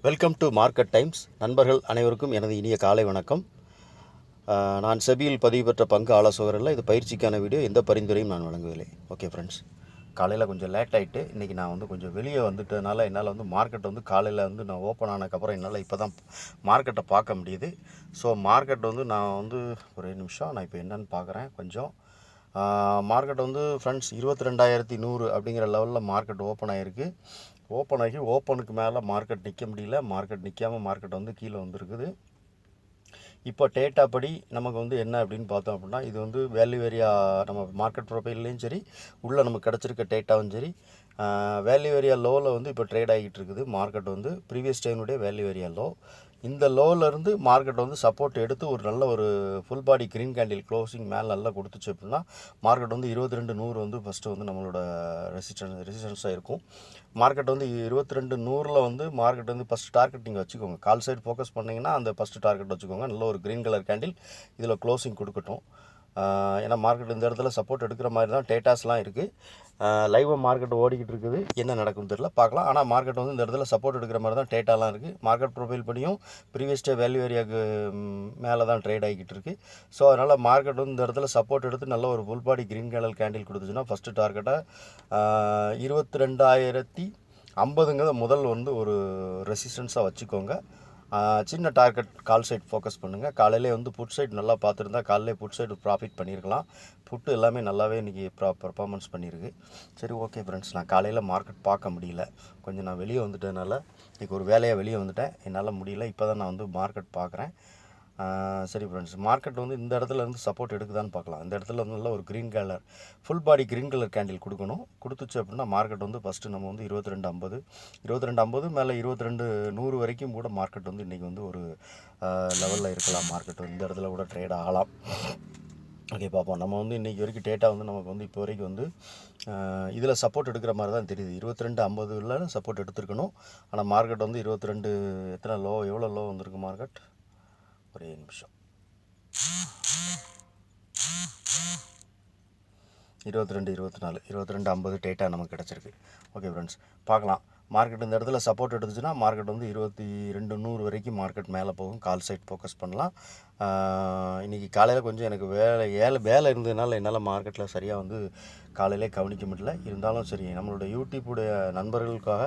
Welcome to market times. நண்பர்கள் அனைவருக்கும் எனது இனிய காலை வணக்கம். நான் செபியில் பதிவு பெற்ற பங்கு ஆலோசகரில் இது பயிற்சிக்கான வீடியோ, எந்த பரிந்துரையும் நான் வழங்குவதில்லை. ஓகே ஃப்ரெண்ட்ஸ், காலையில் கொஞ்சம் லேட் ஆகிட்டு இன்றைக்கி நான் கொஞ்சம் வெளியே வந்துட்டதுனால என்னால் மார்க்கெட் காலையில் நான் ஓப்பன் ஆனதுக்கப்புறம் என்னால் இப்போ தான் மார்க்கெட்டை பார்க்க முடியுது. ஸோ மார்க்கெட் நான் ஒரே நிமிஷம், நான் இப்போ என்னென்னு பார்க்குறேன். கொஞ்சம் மார்க்கெட் ஃப்ரெண்ட்ஸ் 22,100 அப்படிங்கிற லெவலில் மார்க்கெட் ஓப்பன் ஆகிருக்கு. ஓப்பன் ஆகி ஓப்பனுக்கு மேலே மார்க்கெட் நிற்க முடியல. மார்க்கெட் நிற்காமல் மார்க்கெட் கீழே வந்துருக்குது. இப்போ டேட்டா படி நமக்கு என்ன அப்படின்னு பார்த்தோம் அப்படின்னா, இது வேல்யூ ஏரியா நம்ம மார்க்கெட் ப்ரொஃபைல்லையும் சரி, உள்ளே நமக்கு கிடச்சிருக்க டேட்டாவும் சரி, வேல்யூ ஏரியா லோவில் இப்போ ட்ரேட் ஆகிட்டு இருக்குது. மார்க்கெட் ப்ரீவியஸ் டைமுடைய வேல்யூ ஏரியா லோ. இந்த லோவிலேருந்து மார்க்கெட் சப்போர்ட் எடுத்து ஒரு நல்ல ஒரு full body green candle closing மேலே நல்லா கொடுத்துச்சு அப்படின்னா மார்க்கெட் 22,100 ஃபஸ்ட்டு நம்மளோட ரெசிஸ்டன்ஸாக இருக்கும். மார்க்கெட் 22,100 மார்க்கெட் ஃபஸ்ட் டார்கெட் நீங்கள் வச்சுக்கோங்க. கால் சைடு ஃபோக்கஸ் பண்ணிங்கன்னா அந்த ஃபஸ்ட்டு டார்கெட் வச்சுக்கோங்க. நல்ல ஒரு க்ரீன் கலர் கேண்டில் இதில் க்ளோசிங் கொடுக்கட்டும். ஏன்னா மார்க்கெட் இந்த இடத்துல சப்போர்ட் எடுக்கிற மாதிரி தான் டேட்டாஸ்லாம் இருக்குது. லைவாக மார்க்கெட் ஓடிக்கிட்டு இருக்குது. என்ன நடக்கும்னு தெரியல, பார்க்கலாம். ஆனால் மார்க்கெட் இந்த இடத்துல சப்போர்ட் எடுக்கிற மாதிரி தான் டேட்டாலாம் இருக்குது. மார்க்கெட் ப்ரொஃபைல் படியும் ப்ரீவியஸ் டே வேல்யூ ஏரியாவுக்கு மேலே தான் ட்ரேட் ஆகிக்கிட்டு இருக்குது. ஸோ அதனால் மார்க்கெட் இந்த இடத்துல சப்போர்ட் எடுத்து நல்ல ஒரு full body green colour candle கொடுத்துச்சுன்னா ஃபஸ்ட்டு டார்கெட்டை 22,050 முதல் ஒரு ரெசிஸ்டன்ஸாக வச்சுக்கோங்க. சின்ன டார்கெட் கால் சைட் ஃபோக்கஸ் பண்ணுங்கள். காலையிலே புட் சைட் நல்லா பார்த்துருந்தா காலையிலே புட் சைடு ப்ராஃபிட் பண்ணியிருக்கலாம். புட்டு எல்லாமே நல்லாவே இன்றைக்கி பர்ஃபார்மன்ஸ் பண்ணியிருக்கு. சரி, ஓகே ஃப்ரெண்ட்ஸ், நான் காலையில் மார்க்கெட் பார்க்க முடியல. கொஞ்சம் நான் வெளியே வந்துட்டதுனால இன்றைக்கி ஒரு வேலையாக வெளியே வந்துட்டேன். என்னால் முடியல. இப்போ தான் நான் மார்க்கெட் பார்க்குறேன். சரி ஃப்ரெண்ட்ஸ், மார்க்கெட் இந்த இடத்துல சப்போர்ட் எடுக்குதான்னு பார்க்கலாம். இந்த இடத்துல நல்ல ஒரு green colour full body green colour candle கொடுக்கணும். கொடுத்துச்சு அப்படின்னா மார்க்கெட் ஃபஸ்ட்டு நம்ம 22,50 மேலே 22,100 வரைக்கும் கூட மார்க்கெட் இன்றைக்கி ஒரு லெவலில் இருக்கலாம். மார்க்கெட் இந்த இடத்துல கூட ட்ரேட் ஆகலாம். ஓகே, பார்ப்போம். நம்ம இன்றைக்கி வரைக்கும் டேட்டா நமக்கு இப்போ வரைக்கும் இதில் சப்போர்ட் எடுக்கிற மாதிரி தான் தெரியுது. 22,50 சப்போர்ட் எடுத்துருக்கணும். ஆனால் மார்க்கெட் 22 எத்தனை லோ, எவ்வளோ லோ வந்திருக்கு மார்க்கெட்? ஒரே நிமிஷம். 22,50 டேட்டா நமக்கு கிடச்சிருக்கு. ஓகே ஃப்ரெண்ட்ஸ், பார்க்கலாம். மார்க்கெட் இந்த இடத்துல சப்போர்ட் எடுத்துச்சுன்னா மார்க்கெட் 22,100 வரைக்கும் மார்க்கெட் மேலே போகும். கால் சைட் ஃபோக்கஸ் பண்ணலாம். இன்றைக்கி காலையில் கொஞ்சம் எனக்கு வேலை இருந்ததுனால என்னால் மார்க்கெட்டில் சரியாக காலையிலே கவனிக்க முடியல. இருந்தாலும் சரி, நம்மளுடைய யூடியூப்புடைய நண்பர்களுக்காக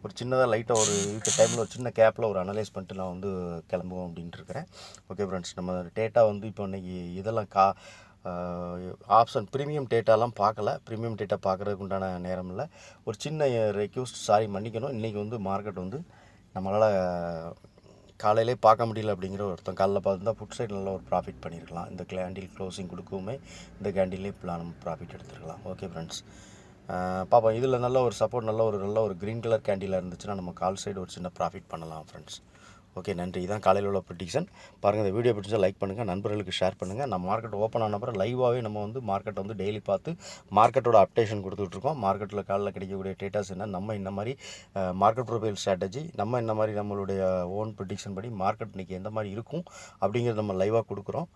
ஒரு சின்னதாக லைட்டாக ஒரு இருக்க டைமில் ஒரு சின்ன கேப்பில் ஒரு அனலைஸ் பண்ணிட்டு நான் கிளம்புவோம் அப்படின்ட்டு இருக்கிறேன். ஓகே ஃப்ரெண்ட்ஸ், நம்ம டேட்டா இப்போ இன்றைக்கி இதெல்லாம் ஆப்ஷன் ப்ரீமியம் டேட்டாலாம் பார்க்கல. ப்ரீமியம் டேட்டா பார்க்குறதுக்கு உண்டான நேரம் இல்லை. ஒரு சின்ன ரெக்யூஸ்ட், சாரி மன்னிக்கணும். இன்றைக்கி மார்க்கெட் நம்மளால் காலையிலே பார்க்க முடியல அப்படிங்கிற ஒருத்தன் காலையில் பார்த்துருந்தா புட் சைடு நல்ல ஒரு ப்ராஃபிட் பண்ணியிருக்கலாம். இந்த கேண்டில் க்ளோசிங் கொடுக்கவுமே இந்த கேண்டிலே பிளான் ப்ராஃபிட் எடுத்துருக்கலாம். ஓகே ஃப்ரெண்ட்ஸ், பார்ப்போம். இதில் நல்ல ஒரு சப்போர்ட், நல்ல ஒரு க்ரீன் கலர் கேண்டிலாக இருந்துச்சுன்னா நம்ம கால் சைடு ஒரு சின்ன ப்ராஃபிட் பண்ணலாம் ஃப்ரெண்ட்ஸ். ஓகே, நன்றி. இதான் காலையில் உள்ள ப்ரெடிக்ஷன். பாருங்கள், இந்த வீடியோ பிடிச்சா லைக் பண்ணுங்கள், நண்பர்களுக்கு ஷேர் பண்ணுங்கள். நம்ம மார்க்கெட் ஓப்பன் ஆன அப்புறம் லைவாகவே நம்ம மார்க்கெட்டை டெய்லி பார்த்து மார்க்கெட்டோட அப்டேஷன் கொடுத்துட்ருக்கோம். மார்க்கெட்டில் காலையில் கிடைக்கக்கூடிய டேட்டாஸ் என்ன, நம்ம இந்த மாதிரி மார்க்கெட் ப்ரொஃபைல் ஸ்ட்ராட்டஜி, நம்ம இந்த மாதிரி நம்மளுடைய ஓன் ப்ரெடிக்ஷன் படி மார்க்கெட் இன்றைக்கி எந்த மாதிரி இருக்கும் அப்படிங்கிறத நம்ம லைவாக கொடுக்குறோம்.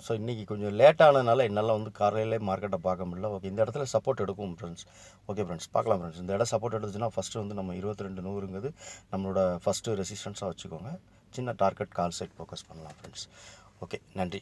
ஸோ இன்றைக்கி கொஞ்சம் லேட்டானதுனால என்னால் காலையிலே மார்க்கெட்டை பார்க்க முடியல. ஓகே, இந்த இடத்துல சப்போர்ட் எடுக்கும் ஃப்ரெண்ட்ஸ். ஓகே ஃப்ரெண்ட்ஸ், பார்க்கலாம் ஃப்ரெண்ட்ஸ். இந்த இடம் சப்போர்ட் எடுத்துச்சுன்னா ஃபஸ்ட்டு நம்ம 22,100 நம்மளோட ஃபஸ்ட்டு ரெசிஸ்டன்ஸாக வச்சுக்கோங்க. சின்ன டார்கெட் கால் சைட் ஃபோக்கஸ் பண்ணலாம் ஃப்ரெண்ட்ஸ். ஓகே, நன்றி.